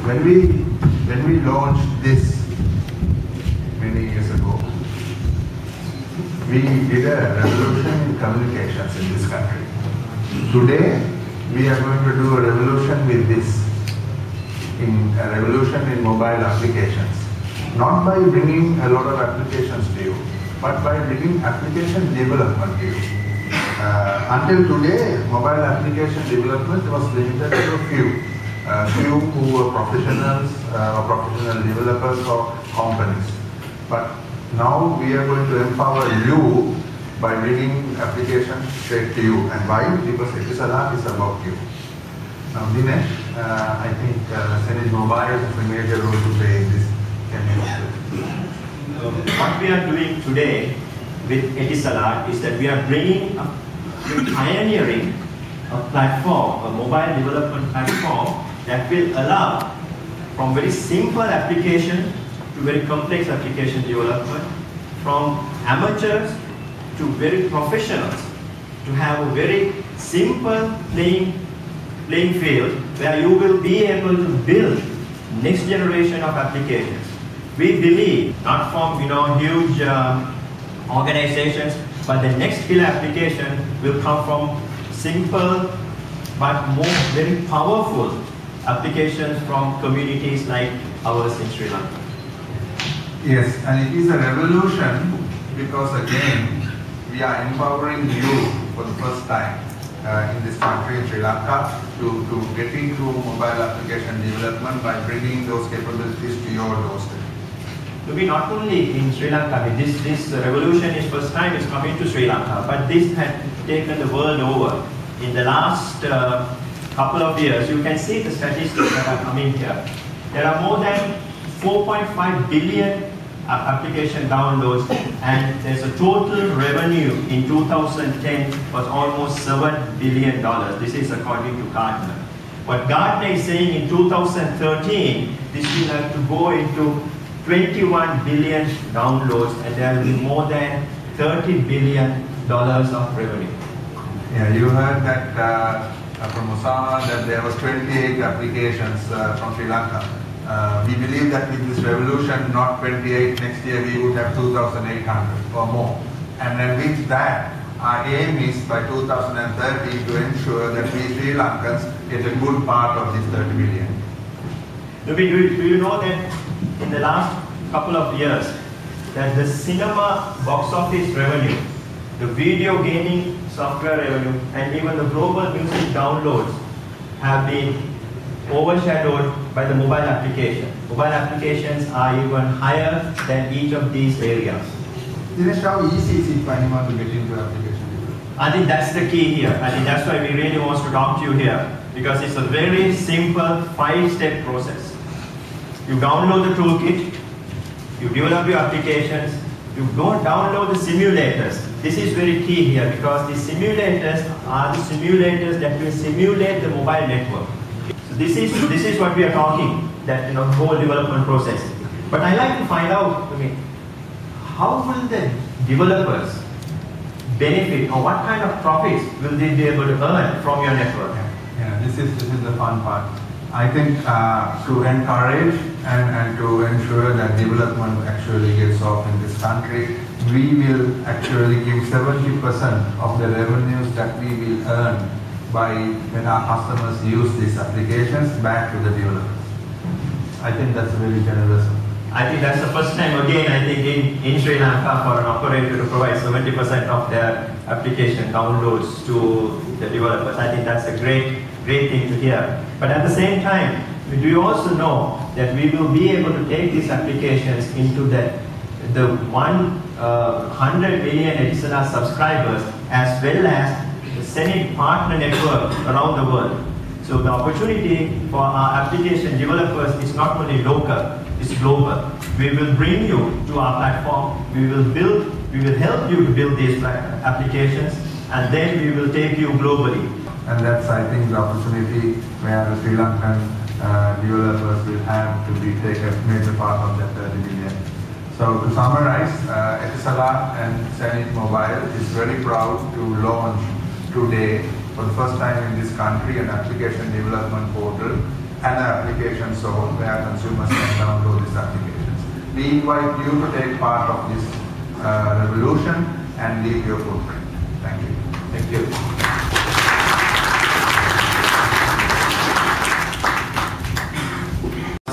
When we launched this many years ago, we did a revolution in communications in this country. Today, we are going to do a revolution with this, a revolution in mobile applications. Not by bringing a lot of applications to you, but by bringing application development to you. Until today, mobile application development was limited to a few who were professionals or professional developers or companies. But now we are going to empower you by bringing applications straight to you. And why? Because Etisalat is about you. Now Dinesh, I think Senate Mobile has a major role to play in this. Can you what we are doing today with Etisalat is that we are pioneering a platform, a mobile development platform that will allow from very simple application to very complex application development, from amateurs to very professionals, to have a very simple playing field where you will be able to build next generation of applications. We believe not from huge organizations, but the next killer application will come from simple but more very powerful applications from communities like ours in Sri Lanka. Yes, and it is a revolution because again, we are empowering you for the first time in this country, in Sri Lanka, to get into mobile application development by bringing those capabilities to your doorstep. To be not only in Sri Lanka, this revolution is first time it's coming to Sri Lanka, but this had taken the world over. In the last couple of years, you can see the statistics that are coming here. There are more than 4.5 billion application downloads, and there's a total revenue in 2010 was almost $7 billion. This is according to Gartner. What Gartner is saying in 2013, this will have to go into 21 billion downloads, and there will be more than $30 billion of revenue. Yeah, you heard that from Osama that there was 28 applications from Sri Lanka. We believe that with this revolution, not 28, next year we would have 2,800 or more. And then with that, our aim is by 2030 to ensure that we Sri Lankans get a good part of this 30 billion. Do you know that in the last couple of years, that the cinema box office revenue, the video gaming software revenue, and even the global music downloads have been overshadowed by the mobile application. Mobile applications are even higher than each of these areas. Dinesh, how easy is it for anyone to get into application? I think that's the key here. I think that's why we really want to talk to you here, because it's a very simple 5-step process. You download the toolkit, you develop your applications, you go download the simulators. This is very key here, because the simulators are the simulators that will simulate the mobile network. So this is what we are talking, that whole development process. But I like to find out, how will the developers benefit, or what kind of profits will they be able to earn from your network? Yeah, this is the fun part. I think to encourage and to ensure that development actually gets off in this country, we will actually give 70% of the revenues that we will earn by when our customers use these applications back to the developers. I think that's very generous. I think that's the first time again, I think in Sri Lanka for an operator to provide 70% of their application downloads to the developers. I think that's a great thing to hear. But at the same time, do you also know that we will be able to take these applications into the 100 million Etisalat subscribers, as well as the Senate partner network around the world. So the opportunity for our application developers is not only local, it's global. We will bring you to our platform, we will help you to build these applications, and then we will take you globally. And that's, I think, the opportunity where the Sri Lankan developers will have to take a major part of that 30 billion. So to summarize, Etisalat and Senate Mobile is very proud to launch today, for the first time in this country, an application development portal an application zone where consumers can download these applications. We invite you to take part of this revolution and leave your footprint. Thank you. Thank you.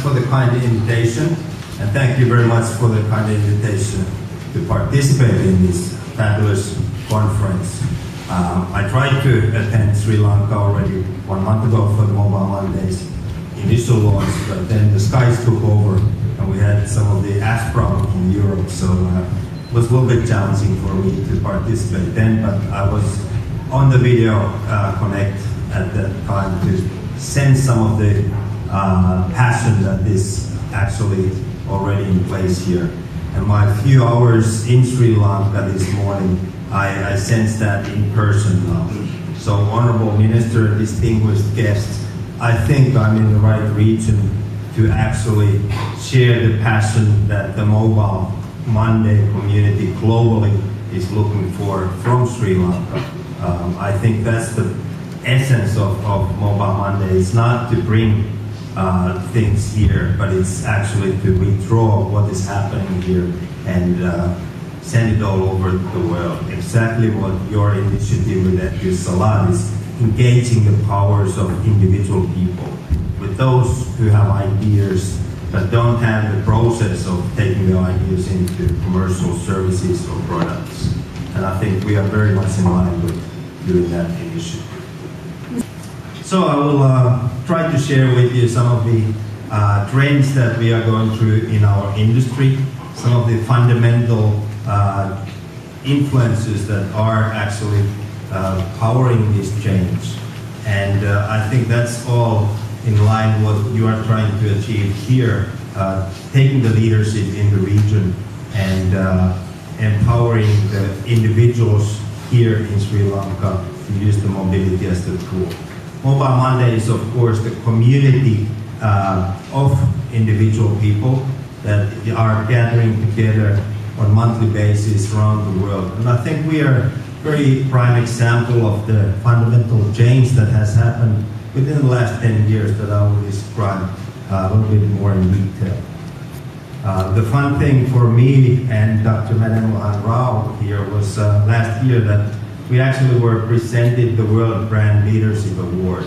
For the kind invitation, and thank you very much for the kind invitation to participate in this fabulous conference. I tried to attend Sri Lanka already 1 month ago for the Mobile Mondays initial launch, but then the skies took over and we had some of the ash problems in Europe, so it was a little bit challenging for me to participate then, but I was on the video connect at that time to sense some of the passion that is actually already in place here. And my few hours in Sri Lanka this morning, I sensed that in person now. So Honorable Minister, distinguished guests, I think I'm in the right region to actually share the passion that the Mobile Monday community globally is looking for from Sri Lanka. I think that's the essence of Mobile Monday. It's not to bring things here, but it's actually to withdraw what is happening here and send it all over the world. Exactly what your initiative with Edu Salat is, engaging the powers of individual people, with those who have ideas but don't have the process of taking the ideas into commercial services or products. And I think we are very much in line with doing that initiative. So I will try to share with you some of the trends that we are going through in our industry, some of the fundamental influences that are actually powering this change. And I think that's all in line with what you are trying to achieve here, taking the leadership in the region and empowering the individuals here in Sri Lanka to use the mobility as the tool. Mobile Monday is, of course, the community of individual people that are gathering together on a monthly basis around the world. And I think we are a very prime example of the fundamental change that has happened within the last 10 years that I will describe a little bit more in detail. The fun thing for me and Dr. Madan Rao here was last year that we actually were presented the World Brand Leadership Award.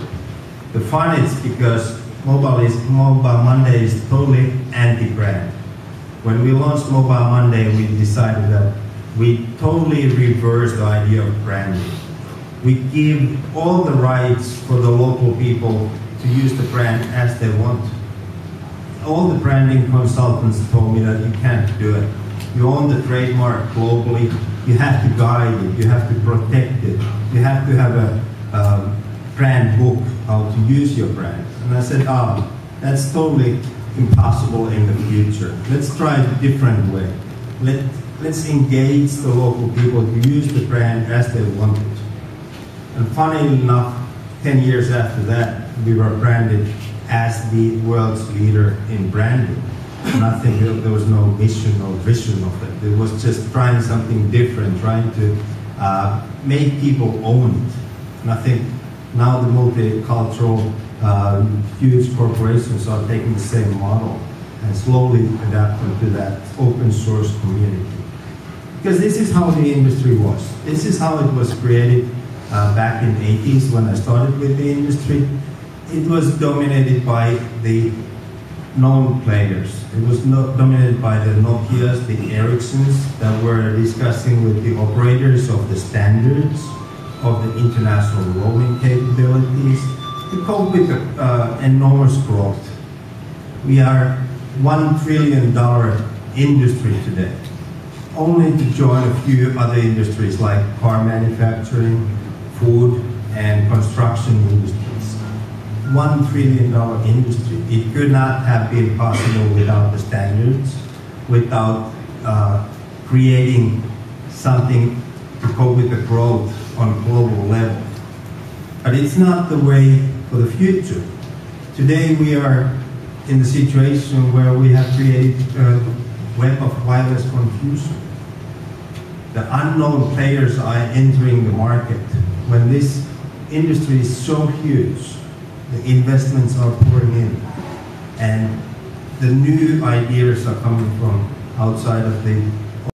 The fun is because Mobile Monday is totally anti-brand. When we launched Mobile Monday, we decided that we totally reverse the idea of branding. We give all the rights for the local people to use the brand as they want. All the branding consultants told me that you can't do it. You own the trademark globally. You have to guide it. You have to protect it. You have to have a brand book how to use your brand. And I said, that's totally impossible in the future. Let's try a different way. Let's engage the local people to use the brand as they want it. And funny enough, 10 years after that, we were branded as the world's leader in branding. And I think there was no mission or vision of it. It was just trying something different, trying to make people own it. And I think now the multicultural huge corporations are taking the same model and slowly adapting to that open source community. Because this is how the industry was. This is how it was created back in the 80s when I started with the industry. It was dominated by the known players. It was dominated by the Nokias, the Ericssons that were discussing with the operators of the standards, of the international roaming capabilities, to cope with the enormous growth. We are $1 trillion industry today, only to join a few other industries like car manufacturing, food, and construction industries. $1 trillion industry. It could not have been possible without the standards, without creating something to cope with the growth on a global level. But it's not the way for the future. Today we are in the situation where we have created a web of wireless confusion. The unknown players are entering the market. When this industry is so huge, The investments are pouring in, and the new ideas are coming from outside of the